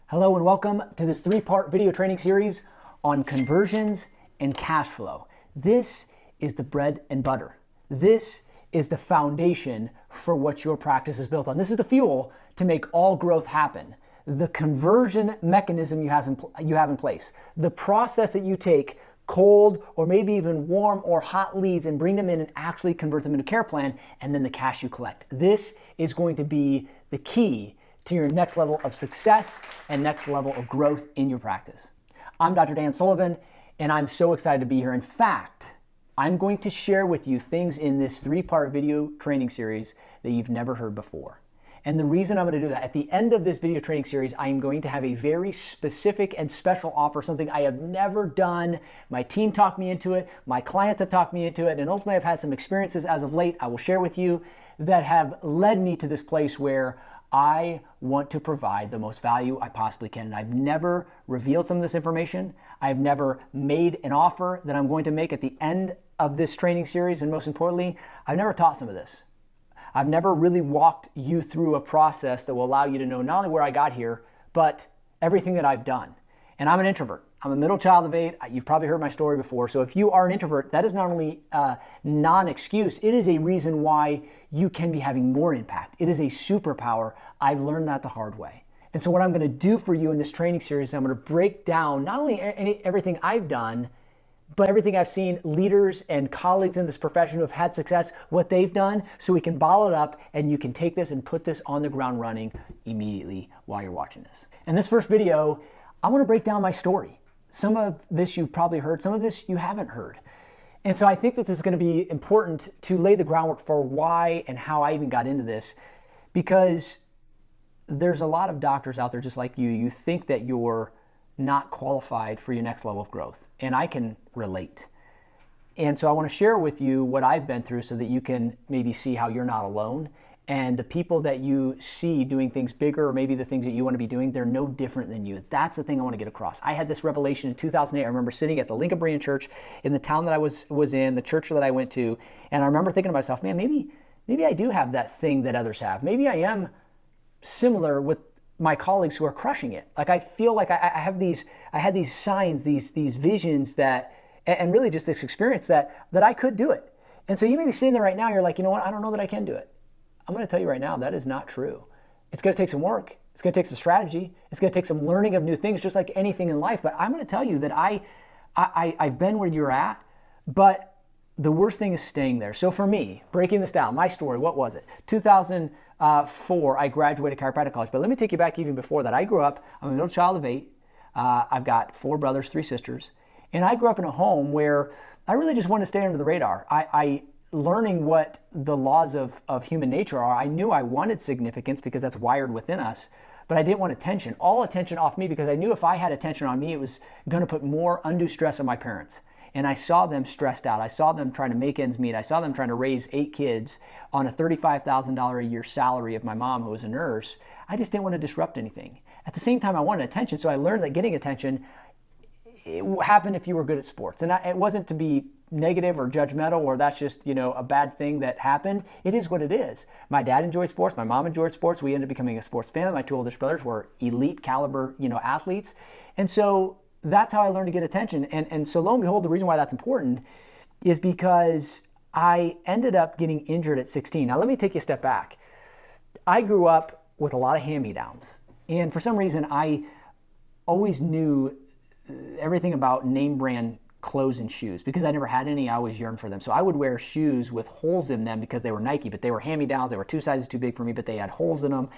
Hello and welcome to this three-part video training series on conversions and cash flow. This is the bread and butter. This is the foundation for what your practice is built on. This is the fuel to make all growth happen. The conversion mechanism you have in place. The process that you take cold or maybe even warm or hot leads and bring them in and actually convert them into a care plan, and then the cash you collect. This is going to be the key to your next level of success and next level of growth in your practice. I'm Dr. Dan Sullivan, and I'm so excited to be here. In fact, I'm going to share with you things in this three-part video training series that you've never heard before. And the reason I'm going to do that, at the end of this video training series, I am going to have a very specific and special offer, something I have never done. My team talked me into it, my clients have talked me into it, and ultimately I've had some experiences as of late I will share with you that have led me to this place where I want to provide the most value I possibly can. And I've never revealed some of this information. I've never made an offer that I'm going to make at the end of this training series. And most importantly, I've never taught some of this. I've never really walked you through a process that will allow you to know not only where I got here, but everything that I've done. And I'm an introvert. I'm a middle child of 8. You've probably heard my story before. So if you are an introvert, that is not only a non-excuse, it is a reason why you can be having more impact. It is a superpower. I've learned that the hard way. And so what I'm going to do for you in this training series is I'm going to break down not only everything I've done, but everything I've seen leaders and colleagues in this profession who have had success, what they've done, so we can bottle it up and you can take this and put this on the ground running immediately while you're watching this. In this first video, I want to break down my story. Some of this you've probably heard, some of this you haven't heard. And so I think that this is going to be important to lay the groundwork for why and how I even got into this, because there's a lot of doctors out there just like you. You think that you're not qualified for your next level of growth, and I can relate. And so I want to share with you what I've been through so that you can maybe see how you're not alone. And the people that you see doing things bigger, or maybe the things that you want to be doing, they're no different than you. That's the thing I want to get across. I had this revelation in 2008. I remember sitting at the Lincoln Berean Church in the town that I was in, the church that I went to, and I remember thinking to myself, man, maybe I do have that thing that others have. Maybe I am similar with my colleagues who are crushing it. Like I feel like I had these signs, these visions that, and really just this experience that I could do it. And so you may be sitting there right now, you're like, you know what, I don't know that I can do it. I'm going to tell you right now, that is not true. It's going to take some work. It's going to take some strategy. It's going to take some learning of new things, just like anything in life. But I'm going to tell you that I've been where you're at, but the worst thing is staying there. So for me, breaking this down, my story, what was it? 2004, I graduated chiropractic college. But let me take you back even before that. I grew up, I'm a middle child of 8. I've got 4 brothers, 3 sisters. And I grew up in a home where I really just wanted to stay under the radar. Learning what the laws of human nature are, I knew I wanted significance because that's wired within us, but I didn't want attention. All attention off me, because I knew if I had attention on me, it was going to put more undue stress on my parents. And I saw them stressed out. I saw them trying to make ends meet. I saw them trying to raise 8 kids on a $35,000 a year salary of my mom, who was a nurse. I just didn't want to disrupt anything. At the same time, I wanted attention, so I learned that getting attention, it happened if you were good at sports. And it wasn't to be negative or judgmental, or that's just, a bad thing that happened. It is what it is. My dad enjoyed sports. My mom enjoyed sports. We ended up becoming a sports family. My 2 oldest brothers were elite caliber, athletes. And so that's how I learned to get attention. And so lo and behold, the reason why that's important is because I ended up getting injured at 16. Now let me take you a step back. I grew up with a lot of hand-me-downs. And for some reason, I always knew everything about name brand clothes and shoes. Because I never had any, I always yearned for them. So I would wear shoes with holes in them because they were Nike, but they were hand-me-downs. They were 2 sizes too big for me, but they had holes in them.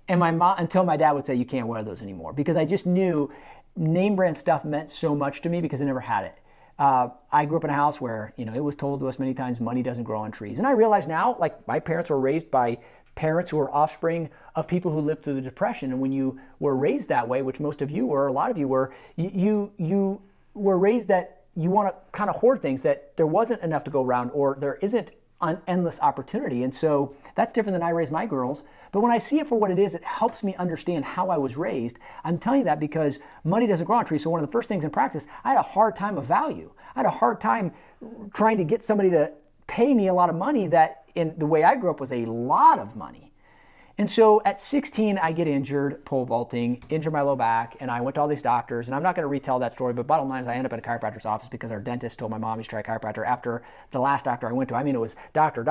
And my mom, until my dad would say, you can't wear those anymore, because I just knew name brand stuff meant so much to me because I never had it. I grew up in a house where, it was told to us many times, money doesn't grow on trees. And I realize now, like, my parents were raised by parents who were offspring of people who lived through the Depression. And when you were raised that way, which most of you were, a lot of you were, you were raised that you want to kind of hoard things, that there wasn't enough to go around, or there isn't an endless opportunity. And so that's different than I raised my girls. But when I see it for what it is, it helps me understand how I was raised. I'm telling you that because money doesn't grow on trees. So one of the first things in practice, I had a hard time of value. I had a hard time trying to get somebody to pay me a lot of money that, in the way I grew up, was a lot of money. And so at 16, I get injured pole vaulting, injure my low back, and I went to all these doctors. And I'm not going to retell that story, but bottom line is I ended up in a chiropractor's office because our dentist told my mom he should try chiropractor after the last doctor I went to. I mean, it was doctor,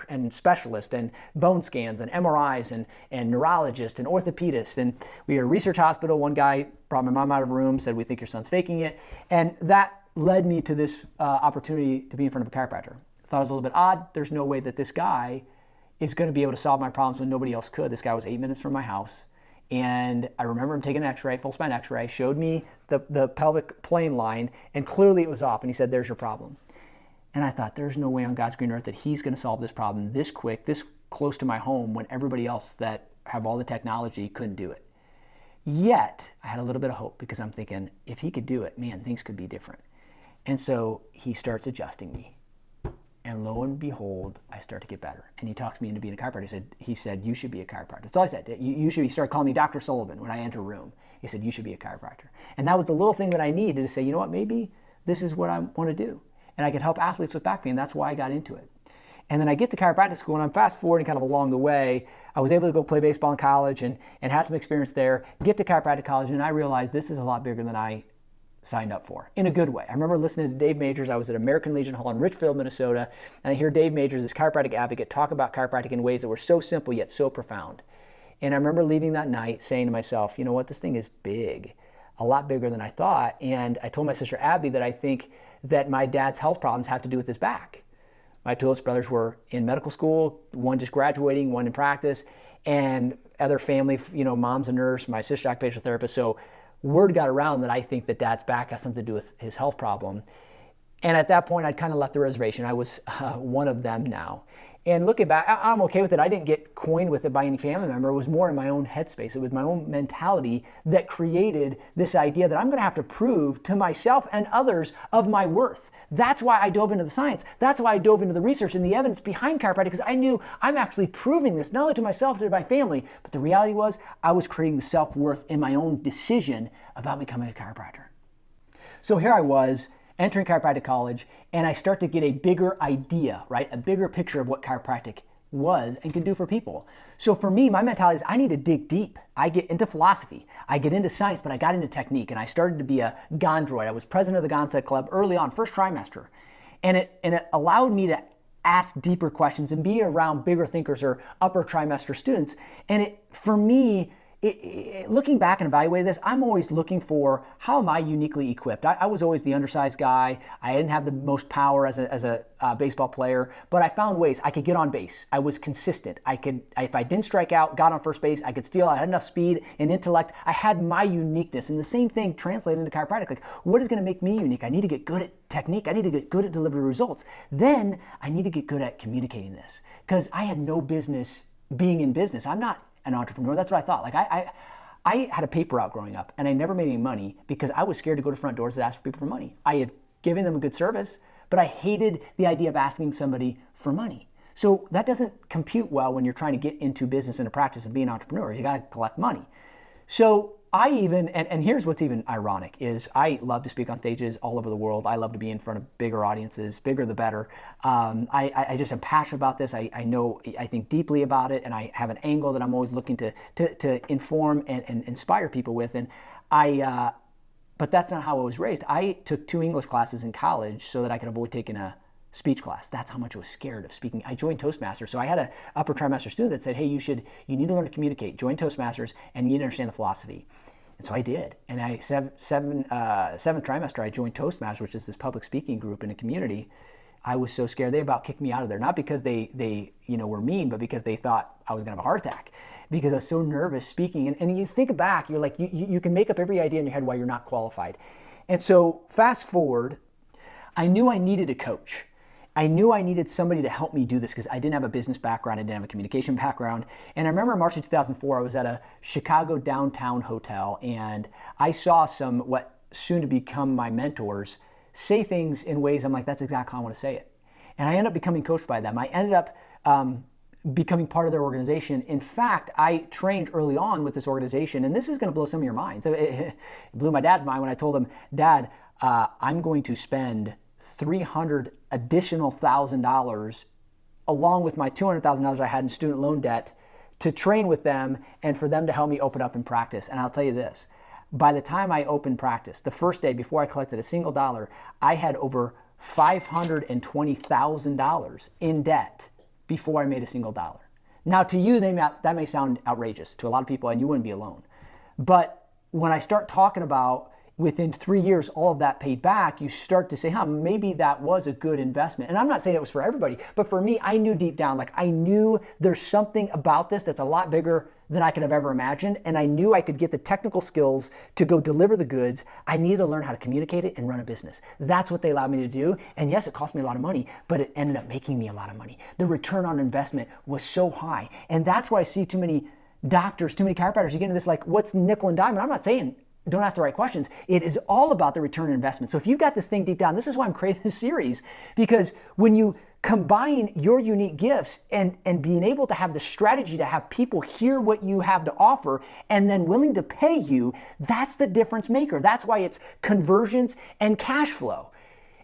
and specialist, and bone scans, and MRIs, and neurologist, and orthopedist. And we were at a research hospital. One guy brought my mom out of the room, said, "We think your son's faking it." And that led me to this opportunity to be in front of a chiropractor. I thought it was a little bit odd. There's no way that this guy is going to be able to solve my problems when nobody else could. This guy was 8 minutes from my house. And I remember him taking an x-ray, full span x-ray, showed me the pelvic plane line, and clearly it was off. And he said, "There's your problem." And I thought, there's no way on God's green earth that he's going to solve this problem this quick, this close to my home, when everybody else that have all the technology couldn't do it. Yet, I had a little bit of hope because I'm thinking, if he could do it, man, things could be different. And so he starts adjusting me. And lo and behold, I start to get better. And he talks me into being a chiropractor. He said, "You should be a chiropractor." That's all I said. He started calling me Dr. Sullivan when I enter a room. He said, "You should be a chiropractor." And that was the little thing that I needed to say, you know what, maybe this is what I want to do. And I can help athletes with back pain. That's why I got into it. And then I get to chiropractic school, and I'm fast forwarding kind of along the way. I was able to go play baseball in college and have some experience there, get to chiropractic college, and I realized this is a lot bigger than I signed up for, in a good way. I remember listening to Dave Majors. I was at American Legion Hall in Richfield, Minnesota, and I hear Dave Majors, this chiropractic advocate, talk about chiropractic in ways that were so simple yet so profound. And I remember leaving that night saying to myself, you know what, this thing is big, a lot bigger than I thought. And I told my sister Abby that I think that my dad's health problems have to do with his back. My two oldest brothers were in medical school, one just graduating, one in practice, and other family, mom's a nurse, my sister occupational therapist. So word got around that I think that dad's back has something to do with his health problem. And at that point, I'd kind of left the reservation. I was one of them now. And looking back, I'm okay with it. I didn't get coined with it by any family member. It was more in my own headspace. It was my own mentality that created this idea that I'm going to have to prove to myself and others of my worth. That's why I dove into the science. That's why I dove into the research and the evidence behind chiropractic, because I knew I'm actually proving this, not only to myself, but to my family. But the reality was I was creating the self-worth in my own decision about becoming a chiropractor. So here I was, entering chiropractic college, and I start to get a bigger idea, right? A bigger picture of what chiropractic was and could do for people. So for me, my mentality is I need to dig deep. I get into philosophy, I get into science, but I got into technique, and I started to be a Gondroid. I was president of the Gondset Club early on, first trimester. And it allowed me to ask deeper questions and be around bigger thinkers or upper trimester students. And for me, looking back and evaluating this, I'm always looking for how am I uniquely equipped. I was always the undersized guy. I didn't have the most power as a baseball player, but I found ways I could get on base. I was consistent. If I didn't strike out, got on first base, I could steal. I had enough speed and intellect. I had my uniqueness, and the same thing translated into chiropractic. Like, what is going to make me unique? I need to get good at technique. I need to get good at delivering results. Then I need to get good at communicating this, because I had no business being in business. I'm not an entrepreneur. That's what I thought. Like I had a paper route growing up, and I never made any money because I was scared to go to front doors and ask for people for money. I had given them a good service, but I hated the idea of asking somebody for money. So that doesn't compute well when you're trying to get into business and a practice and be an entrepreneur. You got to collect money. So I even, and here's what's even ironic, is I love to speak on stages all over the world. I love to be in front of bigger audiences, bigger the better. I just am passionate about this. I think deeply about it, and I have an angle that I'm always looking to inform and inspire people with. And but that's not how I was raised. I took 2 English classes in college so that I could avoid taking a speech class. That's how much I was scared of speaking. I joined Toastmasters. So I had an upper trimester student that said, hey, you need to learn to communicate. Join Toastmasters, and you need to understand the philosophy. And so I did. And seventh trimester, I joined Toastmasters, which is this public speaking group in a community. I was so scared. They about kicked me out of there. Not because they were mean, but because they thought I was going to have a heart attack. Because I was so nervous speaking. And you think back, you're like, you can make up every idea in your head why you're not qualified. And so fast forward, I knew I needed a coach. I knew I needed somebody to help me do this because I didn't have a business background, I didn't have a communication background. And I remember in March of 2004, I was at a Chicago downtown hotel, and I saw some what soon to become my mentors say things in ways I'm like, that's exactly how I want to say it. And I ended up becoming coached by them. I ended up becoming part of their organization. In fact, I trained early on with this organization, and this is going to blow some of your minds. It blew my dad's mind when I told him, Dad, I'm going to spend $300 additional $1,000 along with my $200,000 I had in student loan debt to train with them and for them to help me open up and practice. And I'll tell you this, by the time I opened practice, the first day before I collected a single dollar, I had over $520,000 in debt before I made a single dollar. Now to you, that may sound outrageous to a lot of people, and you wouldn't be alone. But when I start talking about within 3 years, all of that paid back, you start to say, maybe that was a good investment. And I'm not saying it was for everybody, but for me, I knew deep down, I knew there's something about this that's a lot bigger than I could have ever imagined. And I knew I could get the technical skills to go deliver the goods. I needed to learn how to communicate it and run a business. That's what they allowed me to do. And yes, it cost me a lot of money, but it ended up making me a lot of money. The return on investment was so high. And that's why I see too many doctors, too many chiropractors, you get into this what's nickel and dime? And I'm not saying don't ask the right questions. It is all about the return on investment. So if you've got this thing deep down, this is why I'm creating this series, because when you combine your unique gifts and being able to have the strategy to have people hear what you have to offer and then willing to pay you, that's the difference maker. That's why it's conversions and cash flow.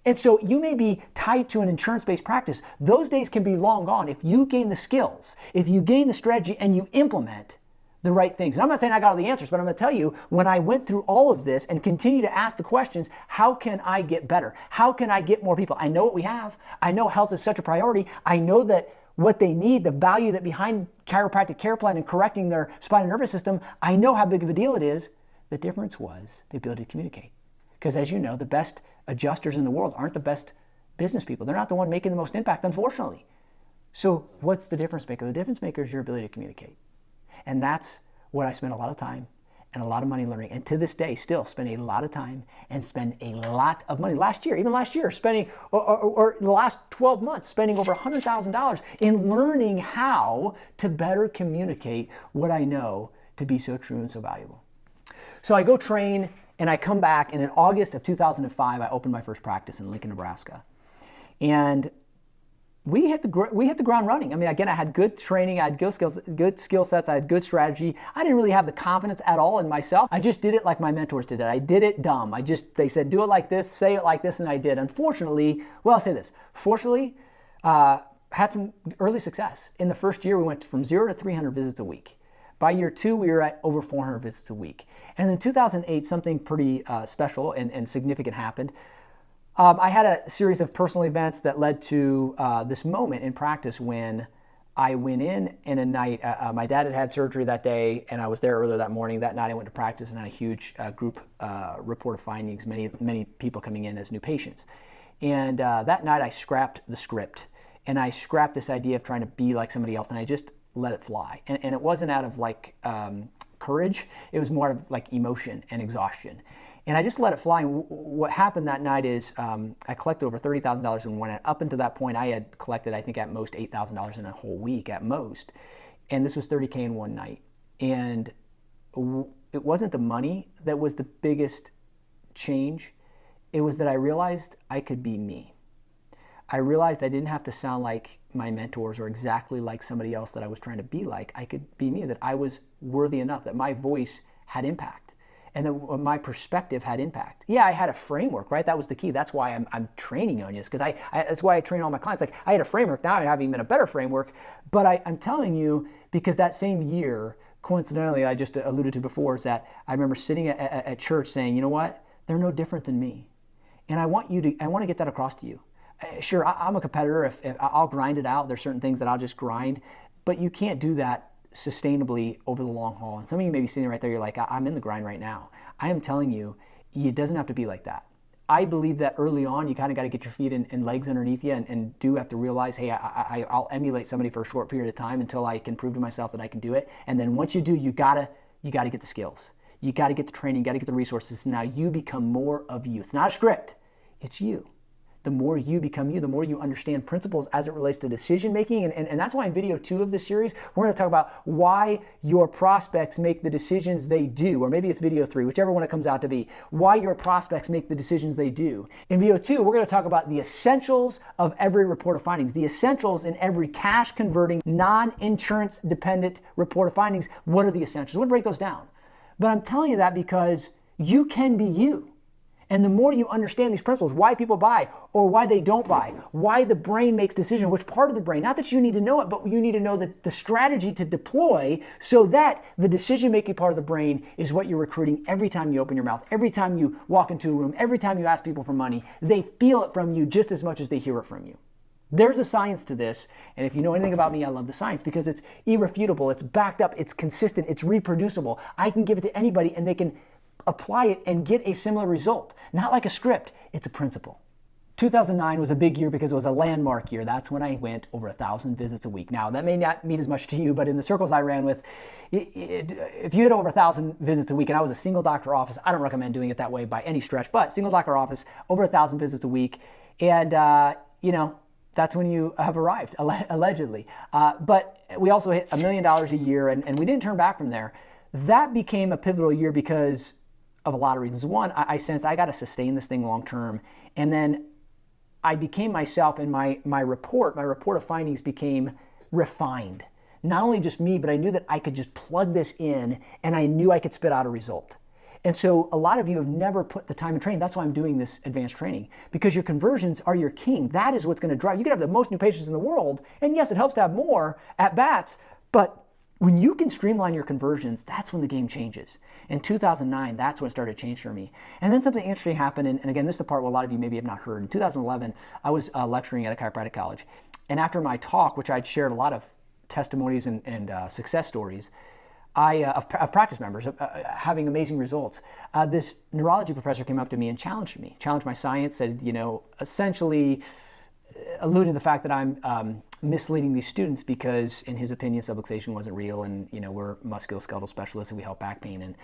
And so you may be tied to an insurance-based practice. Those days can be long gone if you gain the skills, if you gain the strategy and you implement the right things. And I'm not saying I got all the answers, but I'm going to tell you, when I went through all of this and continue to ask the questions, how can I get better? How can I get more people? I know what we have. I know health is such a priority. I know that what they need, the value that behind chiropractic care plan and correcting their spinal nervous system, I know how big of a deal it is. The difference was the ability to communicate. Because as you know, the best adjusters in the world aren't the best business people. They're not the one making the most impact, unfortunately. So what's the difference maker? The difference maker is your ability to communicate. And that's what I spent a lot of time and a lot of money learning. And to this day, still spend a lot of time and spend a lot of money. Even last year, spending, or the last 12 months, spending over $100,000 in learning how to better communicate what I know to be so true and so valuable. So I go train and I come back, and in August of 2005, I opened my first practice in Lincoln, Nebraska. And we hit the ground running. I mean, again, I had good training, I had good skill sets, I had good strategy. I didn't really have the confidence at all in myself. I just did it like my mentors did it. I did it dumb. They said, do it like this, say it like this, and I did. Unfortunately, I'll say this. Fortunately, had some early success. In the first year, we went from 0 to 300 visits a week. By year 2, we were at over 400 visits a week. And in 2008, something pretty special and significant happened. I had a series of personal events that led to this moment in practice when I went in a night. My dad had surgery that day, and I was there earlier that morning. That night I went to practice and had a huge group report of findings, many people coming in as new patients. And that night I scrapped the script, and I scrapped this idea of trying to be like somebody else, and I just let it fly. And it wasn't out of courage. It was more of emotion and exhaustion. And I just let it fly. And what happened that night is I collected over $30,000 in one night. Up until that point, I had collected, I think, at most $8,000 in a whole week, at most. And this was $30K in one night. And it wasn't the money that was the biggest change. It was that I realized I could be me. I realized I didn't have to sound like my mentors or exactly like somebody else that I was trying to be like. I could be me, that I was worthy enough, that my voice had impact. And then my perspective had impact. Yeah, I had a framework, right? That was the key. That's why I'm training on this, because that's why I train all my clients. I had a framework. Now I have even a better framework. But I'm telling you, because that same year, coincidentally, I just alluded to before, is that I remember sitting at church saying, you know what? They're no different than me. And I want to get that across to you. Sure, I'm a competitor. If I'll grind it out. There's certain things that I'll just grind. But you can't do that sustainably over the long haul. And some of you may be sitting right there, you're like, I'm in the grind right now. I am telling you, it doesn't have to be like that. I believe that early on, you kind of got to get your feet and legs underneath you and do have to realize, hey, I'll emulate somebody for a short period of time until I can prove to myself that I can do it. And then once you do, you gotta get the skills. You got to get the training, you got to get the resources. Now you become more of you. It's not a script, it's you. The more you become you, the more you understand principles as it relates to decision making. And that's why in video 2 of this series, we're going to talk about why your prospects make the decisions they do. Or maybe it's video 3, whichever one it comes out to be. Why your prospects make the decisions they do. In video 2, we're going to talk about the essentials of every report of findings. The essentials in every cash converting, non-insurance dependent report of findings. What are the essentials? We're going to break those down. But I'm telling you that because you can be you. And the more you understand these principles, why people buy or why they don't buy, why the brain makes decisions, which part of the brain, not that you need to know it, but you need to know the strategy to deploy so that the decision-making part of the brain is what you're recruiting every time you open your mouth, every time you walk into a room, every time you ask people for money. They feel it from you just as much as they hear it from you. There's a science to this, and if you know anything about me, I love the science because it's irrefutable, it's backed up, it's consistent, it's reproducible. I can give it to anybody and they can apply it and get a similar result. Not like a script, it's a principle. 2009 was a big year because it was a landmark year. That's when I went over 1,000 visits a week. Now, that may not mean as much to you, but in the circles I ran with, if you had over 1,000 visits a week, and I was a single doctor office, I don't recommend doing it that way by any stretch, but single doctor office, over 1,000 visits a week, and that's when you have arrived, allegedly. But we also hit $1 million a year, and we didn't turn back from there. That became a pivotal year because of a lot of reasons. One, I sensed I got to sustain this thing long term, and then I became myself, and my report of findings became refined. Not only just me, but I knew that I could just plug this in, and I knew I could spit out a result. And so a lot of you have never put the time in training. That's why I'm doing this advanced training, because your conversions are your king. That is what's going to drive. You can have the most new patients in the world, and yes, it helps to have more at bats, but when you can streamline your conversions, that's when the game changes. In 2009, that's when it started to change for me. And then something interesting happened, and again, this is the part where a lot of you maybe have not heard. In 2011, I was lecturing at a chiropractic college, and after my talk, which I'd shared a lot of testimonies and success stories, of practice members having amazing results. This neurology professor came up to me and challenged my science, said, essentially alluding to the fact that I'm misleading these students because, in his opinion, subluxation wasn't real, and we're musculoskeletal specialists and we help back pain, and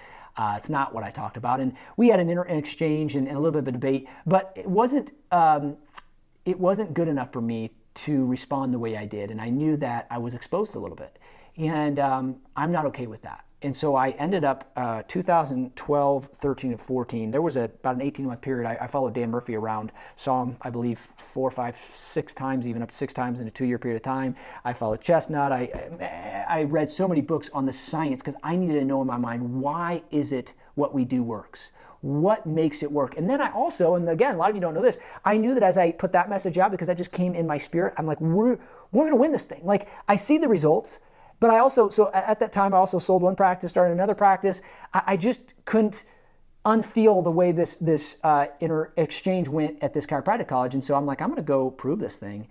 it's not what I talked about. And we had an exchange and a little bit of a debate, but it wasn't good enough for me to respond the way I did, and I knew that I was exposed a little bit. And I'm not okay with that. And so I ended up 2012, 13, and 14. There was about an 18-month period. I followed Dan Murphy around, saw him, I believe, 4, 5, 6 times, even up to 6 times in a 2-year period of time. I followed Chestnut. I read so many books on the science because I needed to know in my mind, why is it what we do works? What makes it work? And then I also, and again, a lot of you don't know this, I knew that as I put that message out, because that just came in my spirit, I'm like, we're going to win this thing. Like, I see the results. But I also, so at that time, I also sold one practice, started another practice. I just couldn't unfeel the way this exchange went at this chiropractic college. And so I'm like, I'm going to go prove this thing.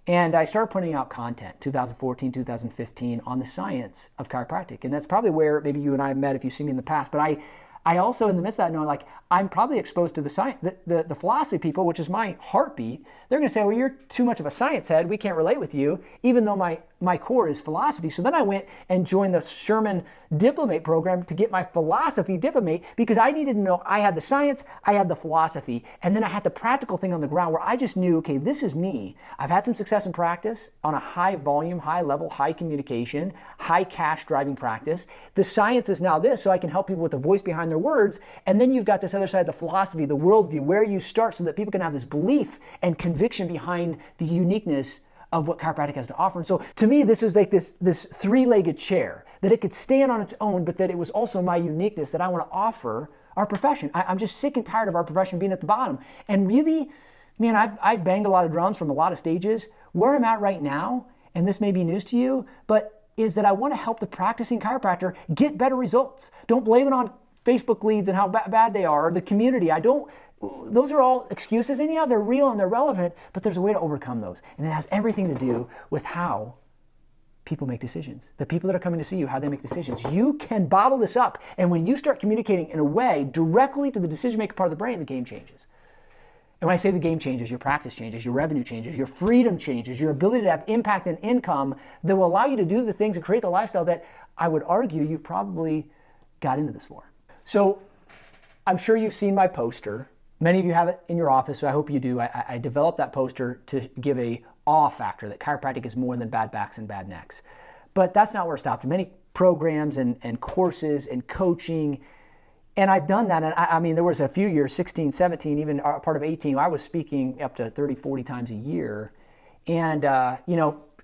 And I started putting out content, 2014, 2015, on the science of chiropractic. And that's probably where maybe you and I have met if you've seen me in the past. But I also, in the midst of that, know, like, I'm probably exposed to the science, the philosophy people, which is my heartbeat. They're going to say, well, you're too much of a science head. We can't relate with you, even though my core is philosophy. So then I went and joined the Sherman Diplomate program to get my philosophy diplomate, because I needed to know I had the science, I had the philosophy, and then I had the practical thing on the ground where I just knew, okay, this is me. I've had some success in practice on a high volume, high level, high communication, high cash driving practice. The science is now this, so I can help people with the voice behind their words. And then you've got this other side, the philosophy, the worldview, where you start so that people can have this belief and conviction behind the uniqueness of what chiropractic has to offer. And so to me, this is like this three-legged chair, that it could stand on its own, but that it was also my uniqueness that I want to offer our profession. I'm just sick and tired of our profession being at the bottom. And really, man, I've banged a lot of drums from a lot of stages. Where I'm at right now, and this may be news to you, but is that I want to help the practicing chiropractor get better results. Don't blame it on Facebook leads and how bad they are, or the community. Those are all excuses, and yeah, they're real and they're relevant, but there's a way to overcome those. And it has everything to do with how people make decisions. The people that are coming to see you, how they make decisions. You can bottle this up, and when you start communicating in a way directly to the decision-maker part of the brain, the game changes. And when I say the game changes, your practice changes, your revenue changes, your freedom changes, your ability to have impact and income that will allow you to do the things and create the lifestyle that I would argue you probably got into this for. So I'm sure you've seen my poster. Many of you have it in your office, so I hope you do. I developed that poster to give a awe factor that chiropractic is more than bad backs and bad necks. But that's not where it stopped. Many programs and courses and coaching, and I've done that. And I mean, there was a few years, 16, 17, even part of 18, I was speaking up to 30, 40 times a year. And,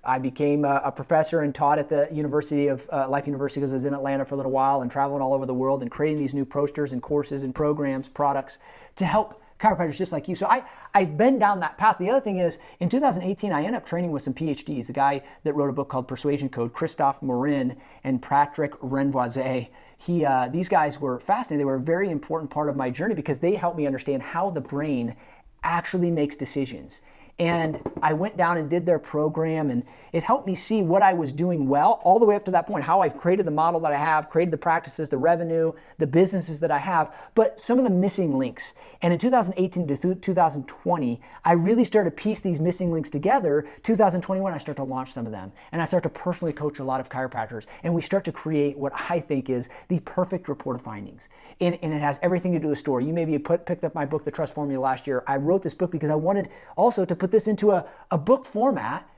I became a professor and taught at the University of Life University because I was in Atlanta for a little while and traveling all over the world and creating these new posters and courses and programs, products to help chiropractors just like you. So I've been down that path. The other thing is, in 2018, I ended up training with some PhDs. The guy that wrote a book called Persuasion Code, Christophe Morin and Patrick Renvoise. These guys were fascinating. They were a very important part of my journey because they helped me understand how the brain actually makes decisions. And I went down and did their program, and it helped me see what I was doing well all the way up to that point, how I've created the model that I have, created the practices, the revenue, the businesses that I have, but some of the missing links. And in 2018 to 2020, I really started to piece these missing links together. 2021, I start to launch some of them. And I start to personally coach a lot of chiropractors. And we start to create what I think is the perfect report of findings. And it has everything to do with story. You maybe picked up my book, The Trust Formula, last year. I wrote this book because I wanted also to put this into a book format,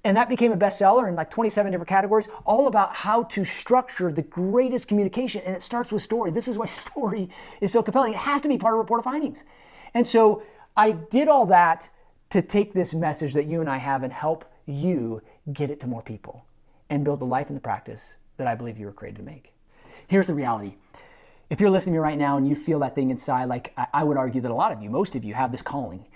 and that became a bestseller in like 27 different categories, all about how to structure the greatest communication, and it starts with story. This is why story is so compelling. It has to be part of report of findings. And so I did all that to take this message that you and I have and help you get it to more people and build the life and the practice that I believe you were created to make. Here's the reality. If you're listening to me right now and you feel that thing inside, like I would argue that a lot of you, most of you, have this calling.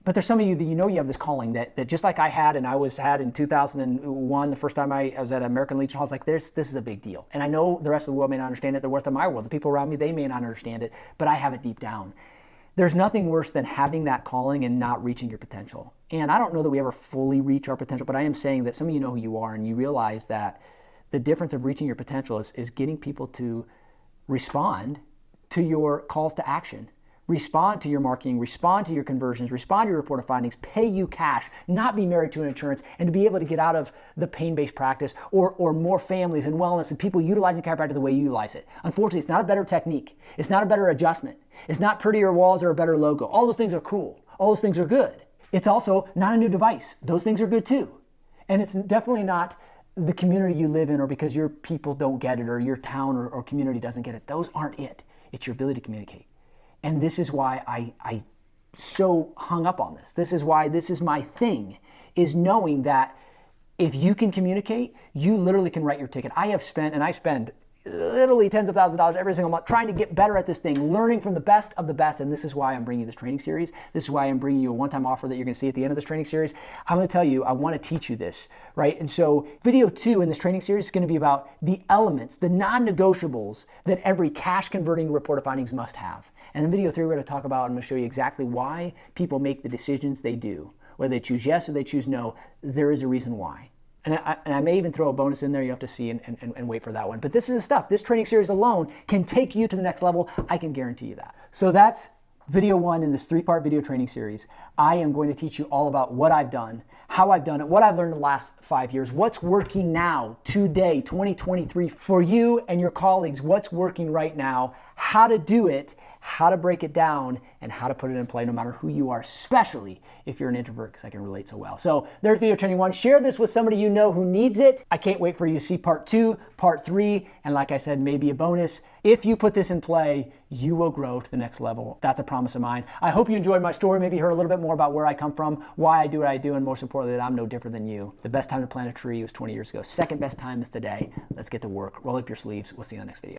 But there's some of you that you know you have this calling that just like I had, and I had in 2001, the first time I was at American Legion Hall, I was like, this is a big deal. And I know the rest of the world may not understand it, the rest of my world, the people around me, they may not understand it, but I have it deep down. There's nothing worse than having that calling and not reaching your potential. And I don't know that we ever fully reach our potential, but I am saying that some of you know who you are, and you realize that the difference of reaching your potential is getting people to respond to your calls to action. Respond to your marketing, respond to your conversions, respond to your report of findings, pay you cash, not be married to an insurance, and to be able to get out of the pain-based practice or more families and wellness and people utilizing chiropractic the way you utilize it. Unfortunately, it's not a better technique. It's not a better adjustment. It's not prettier walls or a better logo. All those things are cool. All those things are good. It's also not a new device. Those things are good too. And it's definitely not the community you live in or because your people don't get it or your town or community doesn't get it. Those aren't it. It's your ability to communicate. And this is why I so hung up on this. This is why this is my thing, is knowing that if you can communicate, you literally can write your ticket. I spend literally tens of thousands of dollars every single month trying to get better at this thing, learning from the best of the best. And this is why I'm bringing you this training series. This is why I'm bringing you a one-time offer that you're going to see at the end of this training series. I'm going to tell you, I want to teach you this, right? And so video 2 in this training series is going to be about the elements, the non-negotiables that every cash converting report of findings must have. And in video 3, we're going to talk about, I'm going to show you exactly why people make the decisions they do. Whether they choose yes or they choose no, there is a reason why. And I may even throw a bonus in there. You have to see and wait for that one. But this is the stuff. This training series alone can take you to the next level. I can guarantee you that. So that's video 1 in this 3-part video training series. I am going to teach you all about what I've done, how I've done it, what I've learned in the last 5 years, what's working now, today, 2023, for you and your colleagues, what's working right now, how to do it, how to break it down, and how to put it in play no matter who you are, especially if you're an introvert, because I can relate so well. So there's video training 1. Share this with somebody you know who needs it. I can't wait for you to see part 2, part 3, and like I said, maybe a bonus. If you put this in play, you will grow to the next level. That's a promise of mine. I hope you enjoyed my story, maybe heard a little bit more about where I come from, why I do what I do, and most importantly, that I'm no different than you. The best time to plant a tree was 20 years ago. Second best time is today. Let's get to work. Roll up your sleeves. We'll see you in the next video.